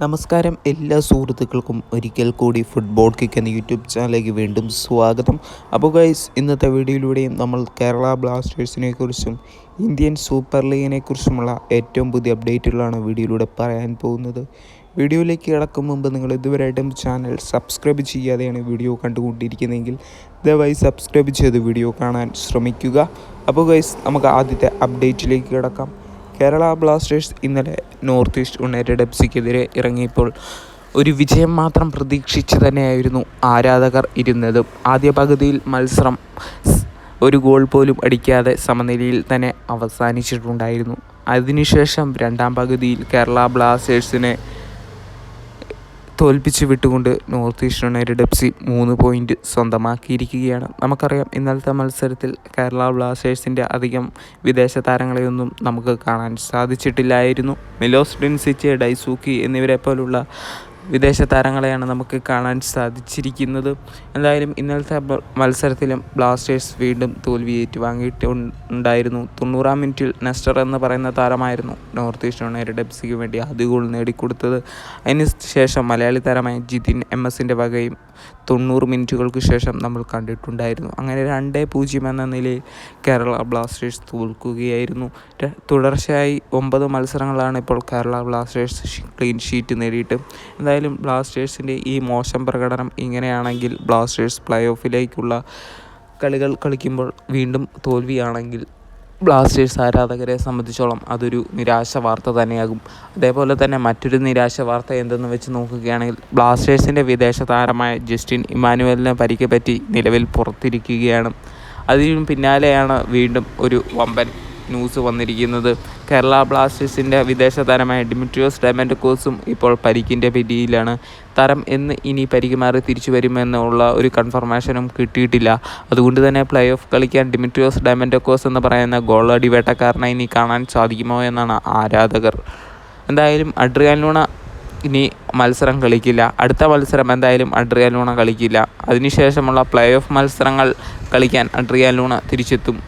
നമസ്കാരം എല്ലാ സുഹൃത്തുക്കൾക്കും ഒരിക്കൽ കൂടി ഫുട്ബോൾ കിക്ക് എന്ന യൂട്യൂബ് ചാനലിലേക്ക് വീണ്ടും സ്വാഗതം. അപ്പോൾ ഗൈസ്, ഇന്നത്തെ വീഡിയോയിലൂടെയും നമ്മൾ കേരള ബ്ലാസ്റ്റേഴ്സിനെ കുറിച്ചും ഇന്ത്യൻ സൂപ്പർ ലീഗിനെ കുറിച്ചുമുള്ള ഏറ്റവും പുതിയ അപ്ഡേറ്റുകളാണ് വീഡിയോയിലൂടെ പറയാൻ പോകുന്നത്. വീഡിയോയിലേക്ക് കിടക്കും മുമ്പ് നിങ്ങൾ ഇതുവരെയായിട്ടും ചാനൽ സബ്സ്ക്രൈബ് ചെയ്യാതെയാണ് വീഡിയോ കണ്ടുകൊണ്ടിരിക്കുന്നതെങ്കിൽ ദയവായി സബ്സ്ക്രൈബ് ചെയ്ത് വീഡിയോ കാണാൻ ശ്രമിക്കുക. അപ്പോൾ ഗൈസ്, നമുക്ക് ആദ്യത്തെ അപ്ഡേറ്റിലേക്ക് കിടക്കാം. കേരള ബ്ലാസ്റ്റേഴ്സ് ഇന്നലെ നോർത്ത് ഈസ്റ്റ് യുണൈറ്റഡ് എഫ്സിക്കെതിരെ ഇറങ്ങിയപ്പോൾ ഒരു വിജയം മാത്രം പ്രതീക്ഷിച്ച് തന്നെയായിരുന്നു ആരാധകർ ഇരുന്നതും. ആദ്യ പകുതിയിൽ മത്സരം ഒരു ഗോൾ പോലും അടിക്കാതെ സമനിലയിൽ തന്നെ അവസാനിച്ചിട്ടുണ്ടായിരുന്നു. അതിനുശേഷം രണ്ടാം പകുതിയിൽ കേരള ബ്ലാസ്റ്റേഴ്സിനെ തോൽപ്പിച്ച് വിട്ടുകൊണ്ട് North East United F C 3 point സ്വന്തമാക്കിയിരിക്കുകയാണ്. നമുക്കറിയാം, ഇന്നലത്തെ മത്സരത്തിൽ കേരള ബ്ലാസ്റ്റേഴ്സിൻ്റെ അധികം വിദേശ താരങ്ങളെയൊന്നും നമുക്ക് കാണാൻ സാധിച്ചിട്ടില്ലായിരുന്നു. മിലോസ് ഡിൻസിച്ച്, ഡൈസൂക്കി എന്നിവരെ പോലുള്ള വിദേശ താരങ്ങളെയാണ് നമുക്ക് കാണാൻ സാധിച്ചിരിക്കുന്നത്. എന്തായാലും ഇന്നലത്തെ മത്സരത്തിലും ബ്ലാസ്റ്റേഴ്സ് വീണ്ടും തോൽവി ഏറ്റുവാങ്ങിയിട്ടുണ്ടായിരുന്നു. 90-ാം മിനിറ്റിൽ നെസ്റ്റർ എന്ന് പറയുന്ന താരമായിരുന്നു നോർത്ത് ഈസ്റ്റ് യുണൈറ്റഡ് എഫ് സിക്ക് വേണ്ടി ആദ്യ ഗോൾ നേടിക്കൊടുത്തത്. അതിന് ശേഷം മലയാളി താരമായ ജിതിൻ എംഎസിൻ്റെ വകയും 90 മിനിറ്റുകൾക്ക് ശേഷം നമ്മൾ കണ്ടിട്ടുണ്ടായിരുന്നു. അങ്ങനെ 2-0 എന്ന നിലയിൽ കേരള ബ്ലാസ്റ്റേഴ്സ് തോൽക്കുകയായിരുന്നു. തുടർച്ചയായി 9 മത്സരങ്ങളാണ് ഇപ്പോൾ കേരള ബ്ലാസ്റ്റേഴ്സ് ക്ലീൻ ഷീറ്റ് നേടിയിട്ട്. എന്തായാലും ബ്ലാസ്റ്റേഴ്സിൻ്റെ ഈ മോശം പ്രകടനം ഇങ്ങനെയാണെങ്കിൽ ബ്ലാസ്റ്റേഴ്സ് പ്ലേ ഓഫിലേക്കുള്ള കളികൾ കളിക്കുമ്പോൾ വീണ്ടും തോൽവിയാണെങ്കിൽ ബ്ലാസ്റ്റേഴ്സ് ആരാധകരെ സംബന്ധിച്ചോളം അതൊരു നിരാശ വാർത്ത തന്നെയാകും. അതേപോലെ തന്നെ മറ്റൊരു നിരാശ വാർത്ത എന്തെന്ന് വെച്ച് നോക്കുകയാണെങ്കിൽ, ബ്ലാസ്റ്റേഴ്സിൻ്റെ വിദേശ താരമായ ജസ്റ്റിൻ ഇമ്മാനുവലിന് പരിക്ക് പറ്റി നിലവിൽ പുറത്തിരിക്കുകയാണ്. അതിനു പിന്നാലെയാണ് വീണ്ടും ഒരു വമ്പൻ ന്യൂസ് വന്നിരിക്കുന്നത്. കേരള ബ്ലാസ്റ്റേഴ്സിൻ്റെ വിദേശ താരമായ ഡിമിട്രിയോസ് ഡയമൻഡക്കോസും ഇപ്പോൾ പരിക്കിൻ്റെ പിടിയിലാണ്. താരം എന്ന് ഇനി പരിക്ക് മാറി തിരിച്ചു വരുമെന്നുള്ള ഒരു കൺഫർമേഷനും കിട്ടിയിട്ടില്ല. അതുകൊണ്ട് തന്നെ പ്ലേ ഓഫ് കളിക്കാൻ ഡിമിട്രിയോസ് ഡയമൻഡക്കോസ് എന്ന് പറയുന്ന ഗോളടി വേട്ടക്കാരനെ ഇനി കാണാൻ സാധിക്കുമോ എന്നാണ് ആരാധകർ. എന്തായാലും അഡ്രിയാൻ ലൂണ ഇനി മത്സരം കളിക്കില്ല. അടുത്ത മത്സരം എന്തായാലും അഡ്രിയാൻ ലൂണ കളിക്കില്ല. അതിനുശേഷമുള്ള പ്ലേ ഓഫ് മത്സരങ്ങൾ കളിക്കാൻ അഡ്രിയാൻ ലൂണ തിരിച്ചെത്തും.